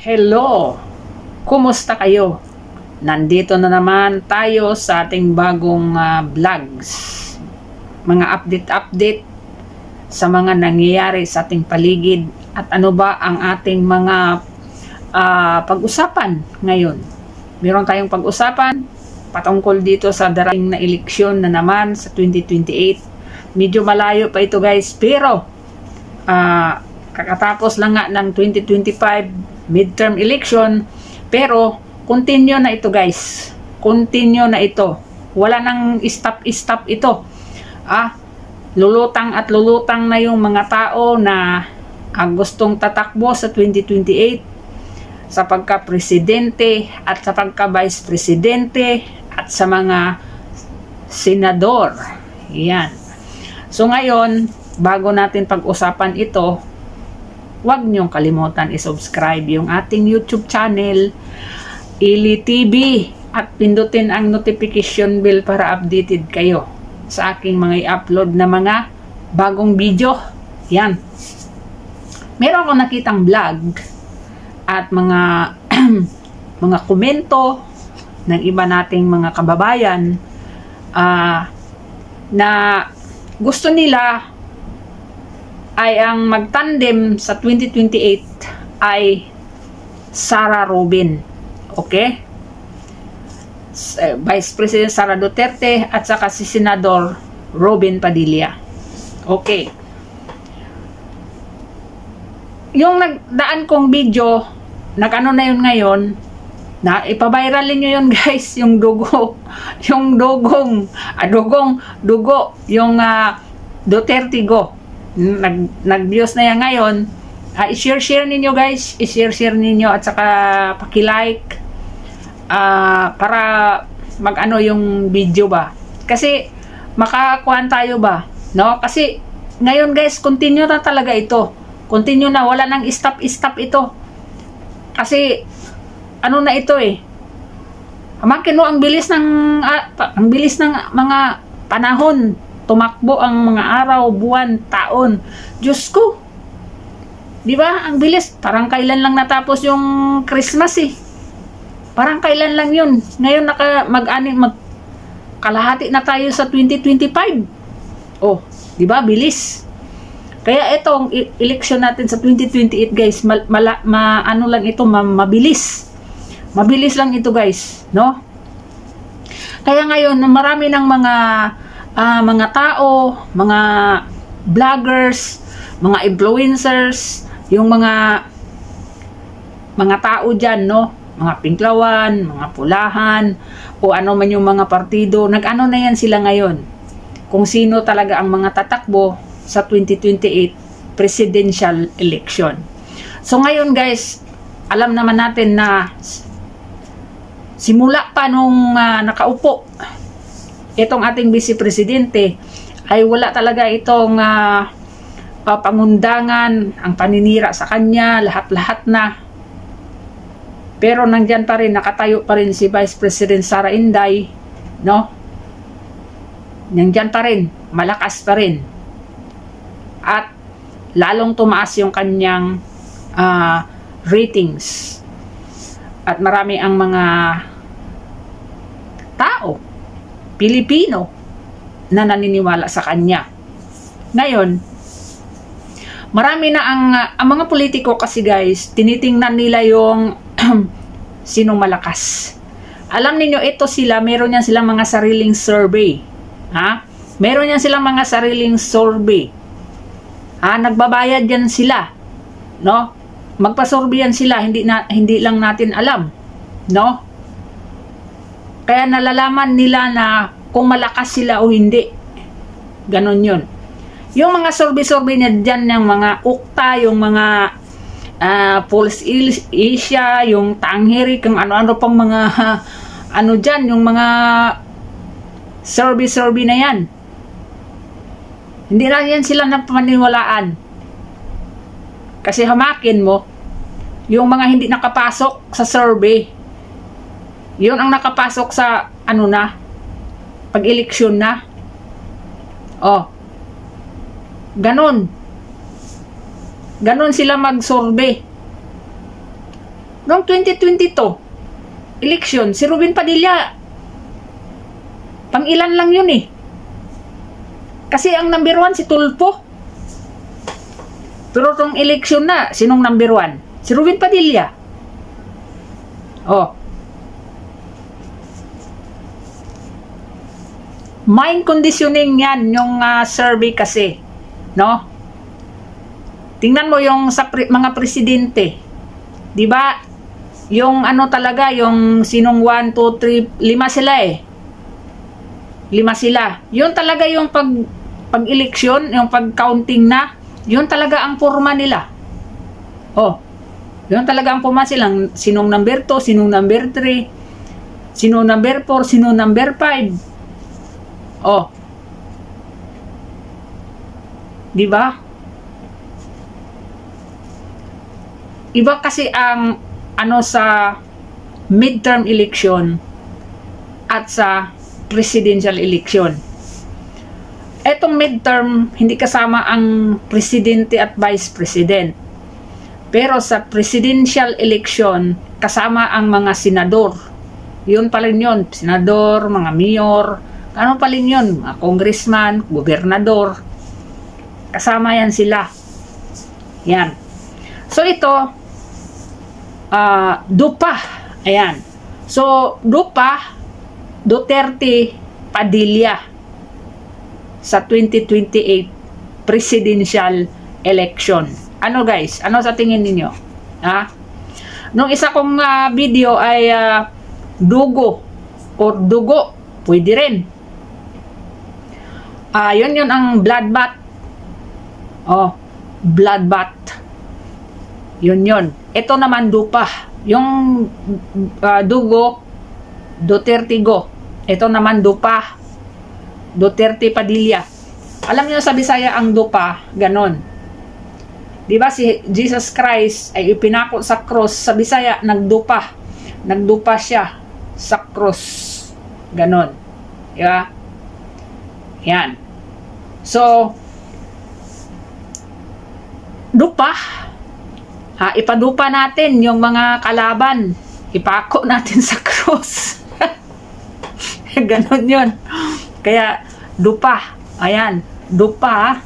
Hello! Kumusta kayo? Nandito na naman tayo sa ating bagong vlogs. Mga update sa mga nangyayari sa ating paligid at ano ba ang ating mga pag-usapan ngayon. Meron tayong pag-usapan patungkol dito sa darating na eleksyon na naman sa 2028. Medyo malayo pa ito guys, pero kakatapos lang nga ng 2025 midterm election, pero continue na ito guys, continue na ito, wala nang stop ito. Lulutang at lulutang na yung mga tao na gustong tatakbo sa 2028 sa pagka-presidente at sa pagka-vice presidente at sa mga senador. Yan. So ngayon, bago natin pag-usapan ito, huwag niyong kalimutan i-subscribe yung ating YouTube channel, Ili TV, at pindutin ang notification bell para updated kayo sa aking mga i-upload na mga bagong video. Yan. Meron akong nakitang vlog at mga mga komento ng iba nating mga kababayan na gusto nila ay ang magtandem sa 2028 ay Sara Robin. Okay? Vice President Sara Duterte at saka si Senador Robin Padilla. Okay. Yung nagdaan kong video, nag-ano na yun ngayon, na ipaviralin nyo yun guys, yung dugo, yung dugo, yung Duterte go. Nag-views na yan ngayon. I-share ninyo guys, i-share ninyo at saka paki-like para mag-ano yung video ba, kasi makakuhan tayo ba, no? Kasi ngayon guys, continue na talaga ito, continue na, wala nang stop ito, kasi ano na ito makino ang bilis ng mga panahon, tumakbo ang mga araw, buwan, taon. Diyos ko, di ba? Ang bilis. Parang kailan lang natapos yung Christmas Parang kailan lang yun. Ngayon kalahati na tayo sa 2025. Oh, di ba? Bilis. Kaya itong election natin sa 2028 guys, ano lang ito, mabilis. Mabilis lang ito guys, no? Kaya ngayon, marami ng mga tao, mga vloggers, mga influencers, yung mga tao dyan, no? Mga pinklawan, mga pulahan, o ano man yung mga partido, nag-ano na yan sila ngayon. Kung sino talaga ang mga tatakbo sa 2028 presidential election. So ngayon guys, alam naman natin na simula pa nung nakaupo itong ating vice presidente ay wala talaga itong pangundangan, ang paninira sa kanya, lahat-lahat na. Pero nandyan pa rin, nakatayo pa rin si Vice President Sara Inday, no? Nandyan pa rin, malakas pa rin. At lalong tumaas yung kanyang ratings. At marami ang mga tao, Pilipino, na naniniwala sa kanya. Ngayon, marami na ang mga politiko kasi guys, tinitingnan nila yung sinong malakas. Alam niyo ito sila, meron yan silang mga sariling survey. Meron yan silang mga sariling survey. Nagbabayad yan sila, no? Magpa-survey yan sila, hindi lang natin alam, no? Kaya nalalaman nila na kung malakas sila o hindi. Ganon yun. Yung mga survey niya dyan, yung mga ukta, yung mga Pulse Asia, yung Tangheri, kung ano-ano pang mga ano dyan, yung mga survey na yan. Hindi na yan sila napaniwalaan. Kasi hamakin mo, yung mga hindi nakapasok sa survey, yun ang nakapasok sa ano na, pag-eleksyon na. Ganon sila mag-survey. Noong 2022, election, si Robin Padilla, pang ilan lang yun eh. Kasi ang number 1 si Tulfo. Pero itong election na, sinong number 1? Si Robin Padilla. Oh. Mind conditioning yan, yung survey kasi. No? Tingnan mo yung sa mga presidente. Di ba? Yung ano talaga, yung sinong 1, 2, 3, 5 sila eh. 5 sila. Yun talaga yung pag-eleksyon, yung pag-counting na, yun talaga ang forma nila. Oh. Yun talaga ang forma silang sinong number 2, sinong number 3, sinong number 4, sinong number 5. Oh. Di ba? Iba kasi ang ano sa midterm election at sa presidential election. Etong midterm, hindi kasama ang presidente at vice president. Pero sa presidential election, kasama ang mga senador. Yun pa rin yun. Senador, mga mayor, ano pa rin yun? Mga congressman, gobernador. Kasama yan sila. Yan. So ito, DUPA. Ayan. So, DUPA, Duterte, Padilla sa 2028 presidential election. Ano guys? Ano sa tingin ninyo? Ha? Nung isa kong video ay dugo or dugo. Pwede rin. Yun ang bloodbath. Oh, bloodbath. Yun. Ito naman DUPA. Yung dugo, Duterte go. Ito naman DUPA, Duterte Padilla. Alam niyo sa Bisaya ang DUPA, ganon. Di ba si Jesus Christ ay ipinako sa cross, sa Bisaya nagdupa. Nagdupa siya sa cross. Ganon. Di ba? Yan. So, DUPA, ipadupa natin yung mga kalaban. Ipako natin sa cross. Ganon yun. Kaya, DUPA. Ayan. DUPA.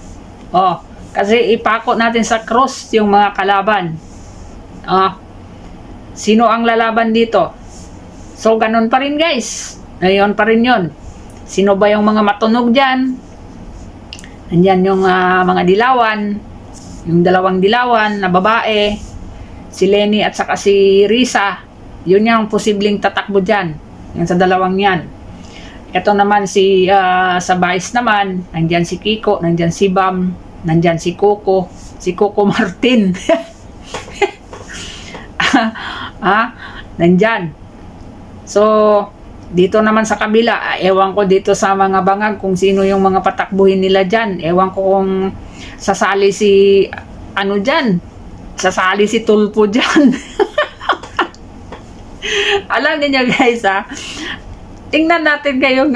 Oh. Kasi ipako natin sa cross yung mga kalaban. Sino ang lalaban dito? So, ganon pa rin guys. Ngayon pa rin yun. Sino ba yung mga matunog dyan? Nandyan yung mga dilawan. Yung dalawang dilawan na babae. Si Lenny at saka si Risa. Yun yung posibleng tatakbo dyan. Yan sa dalawang yan. Ito naman si sa Vice naman. Nandyan si Kiko. Nandyan si Bam. Nandyan si Coco. Si Coco Martin. Nandyan. So, dito naman sa kabila, ewan ko dito sa mga bangag kung sino yung mga patakbuhin nila dyan. Ewan ko kung sasali si ano dyan. Sasali si Tulfo dyan. Alam niyo guys tingnan natin kayong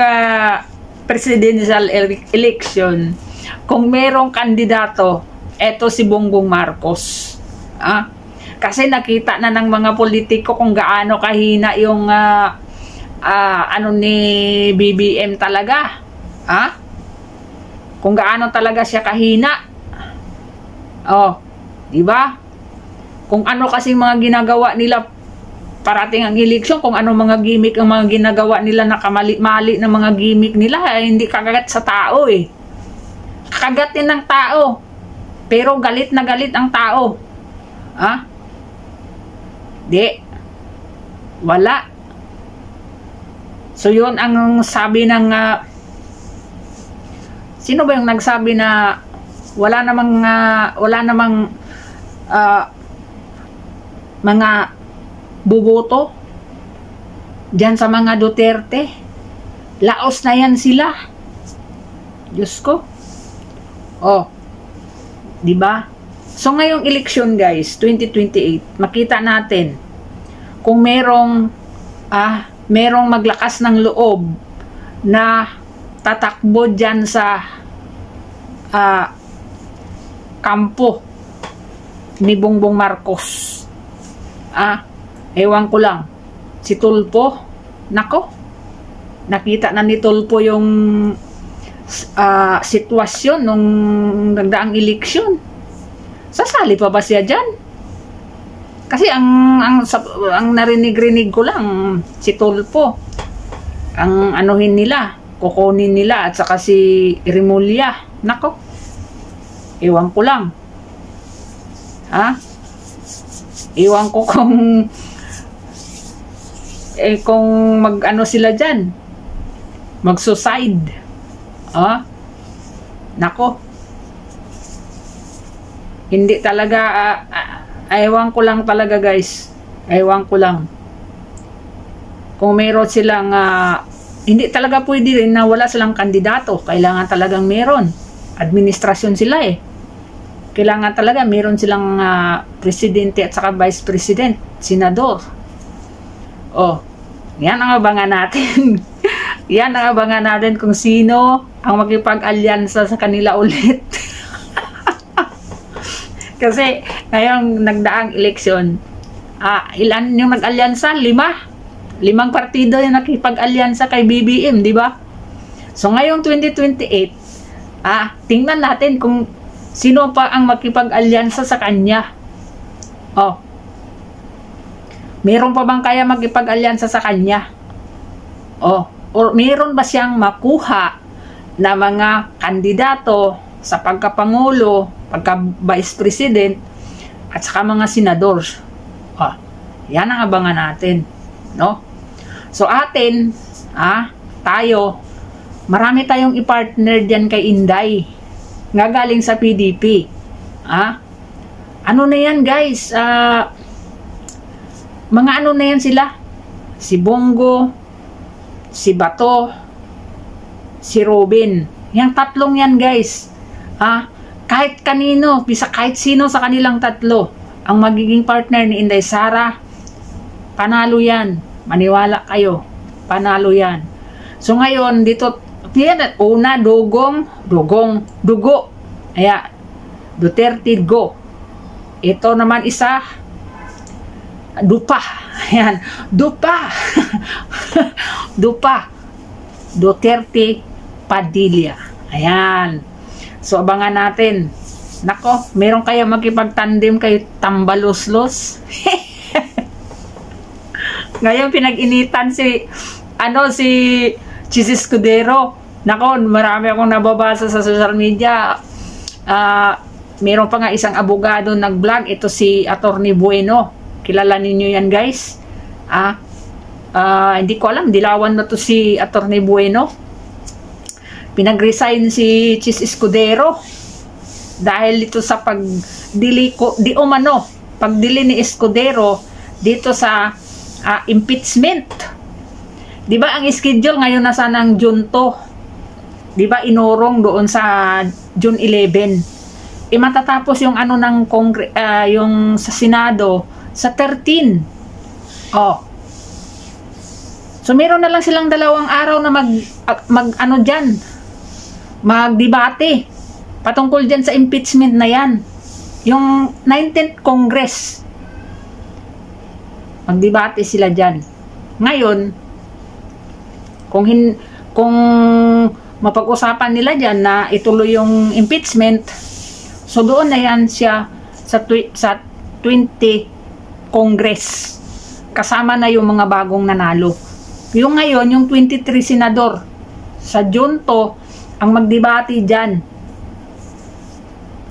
presidential election. Kung merong kandidato, eto si Bongbong Marcos. Kasi nakita na ng mga politiko kung gaano kahina yung ano ni BBM talaga. Kung gaano talaga siya kahina. Oh, di ba? Kung ano kasing mga ginagawa nila parating ang eleksyon, kung ano mga gimmick ang mga ginagawa nila, nakamali-mali ng mga gimmick nila, hindi kagagat sa tao eh. Kagatin ng tao. Pero galit na galit ang tao. Di. Wala. So yun ang sabi ng sino ba yung nagsabi na wala namang mga buboto diyan sa mga Duterte. Laos na yan sila. Diyos ko. Oh. 'Di ba? So ngayong election guys, 2028, makita natin kung merong maglakas ng loob na tatakbo dyan sa kampo ni Bongbong Marcos. Ewan ko lang. Si Tulfo, nako, nakita na ni Tulfo yung sitwasyon nung nagdaang eleksyon. Sasali pa ba siya dyan? Kasi ang narinig-rinig ko lang, si Tulfo, ang anuhin nila, kukunin nila, at saka si Remulla. Nako, ewan ko lang. Ha? Ewan ko kung mag-ano sila dyan. Mag-suicide. Nako. Hindi talaga, ewan ko lang talaga guys. Ewan ko lang. Kung meron silang, hindi talaga pwede rin na wala silang kandidato. Kailangan talagang meron. Administrasyon sila eh. Kailangan talaga meron silang presidente at saka vice president, senador. Yan ang abangan natin. Yan ang abangan natin kung sino ang makipag-alyansa sa kanila ulit. Kasi ngayong nagdaang eleksyon, ilan yung nag-alyansa? 5 partido yung nakipag-alyansa kay BBM, di ba? So ngayong 2028, tingnan natin kung sino pa ang makipag-alyansa sa kanya. Meron pa bang kaya makipag-alyansa sa kanya? Or meron ba siyang makuha na mga kandidato sa pagkapangulo, pagka-vice president, at saka mga senador? Yan ang abangan natin, no? So atin, tayo, marami tayong i-partner diyan kay Inday, nga galing sa PDP. Ano na yan guys? Mga ano na yan sila? Si Bongo, si Bato, si Robin. Yang tatlong yan guys. Kahit kanino, bisa kahit sino sa kanilang tatlo, ang magiging partner ni Inday Sara, panalo yan. Maniwala kayo. Panalo yan. So ngayon, dito, una, dugo. Duterte, go. Ito naman isa, Dupa. Ayan, Dupa. Dupa. Duterte, Padilla. Ayan. So, abangan natin. Nako, meron kaya makipagtandem kay Tambaloslos? Ngayon, pinag-initan si Chis Escudero. Nako, marami akong nababasa sa social media. Meron pa nga isang abogado nag-vlog. Ito si Attorney Bueno. Kilala ninyo yan guys. Hindi ko alam, dilawan na to si Attorney Bueno. Pinag-resign si Chis Escudero dahil ito sa pagdili ni Escudero dito sa impeachment. Di ba ang schedule ngayon na sanang June 2? Di ba inorong doon sa June 11? Matatapos yung ano ng yung sa Senado sa 13. So meron na lang silang 2 araw na magdebate patungkol dyan sa impeachment na yan. Yung 19th Congress, magdebate sila dyan. Ngayon, kung mapag-usapan nila dyan na ituloy yung impeachment, so doon na yan siya sa 20 Congress. Kasama na yung mga bagong nanalo. Yung ngayon, yung 23 senador. Sa June 2, ang magdebate dyan.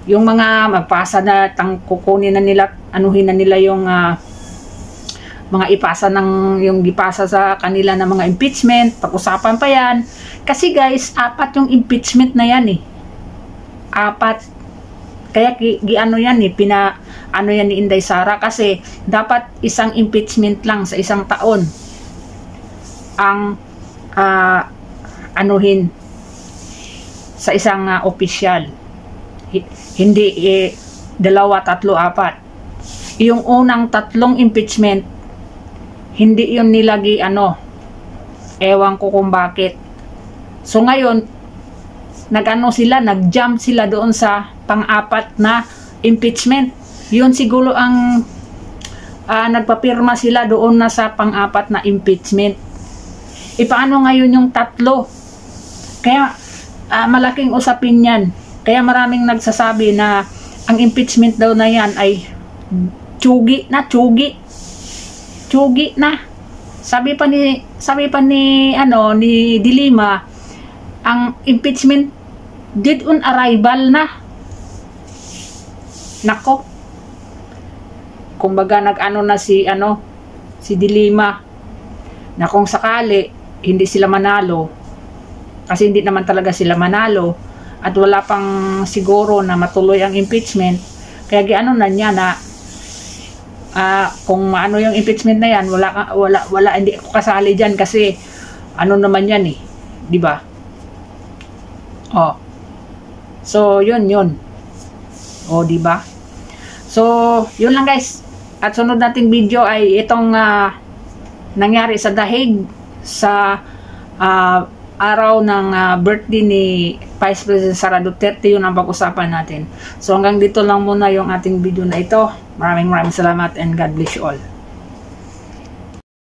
Yung mga magpasa na, kukunin na nila, anuhin na nila yung mga ipasa yung gipasa sa kanila na mga impeachment. Pag-usapan pa yan. Kasi guys, 4 yung impeachment na yan eh. 4. Kaya ano yan eh, ano yan ni Inday Sara, kasi dapat isang impeachment lang sa isang taon ang anuhin sa isang opisyal. Hindi 2, 3, 4. Yung unang 3 impeachment, hindi yun nilagi ewan ko kung bakit. So ngayon, nag-jump sila doon sa pang-4 na impeachment. Yun siguro ang nagpapirma sila doon na sa pang-apat na impeachment. Paano ngayon yung 3? Kaya malaking usapin yan. Kaya maraming nagsasabi na ang impeachment daw na yan ay tsugi na. Sabi pa ni De Lima, ang impeachment dead on arrival na. Nako. Kumbaga nag-ano na si De Lima na kung sakali hindi sila manalo, kasi hindi naman talaga sila manalo at wala pang siguro na matuloy ang impeachment, kaya giano na niya na kung ano yung impeachment na yan, wala hindi ako kasali diyan kasi ano naman yan di ba? So yun di ba? So yun lang guys, at sunod nating video ay itong nangyari sa Dahig sa araw ng birthday ni Vice President Sara Duterte. Yun ang pag-usapan natin. So hanggang dito lang muna yung ating video na ito. Maraming salamat and God bless you all.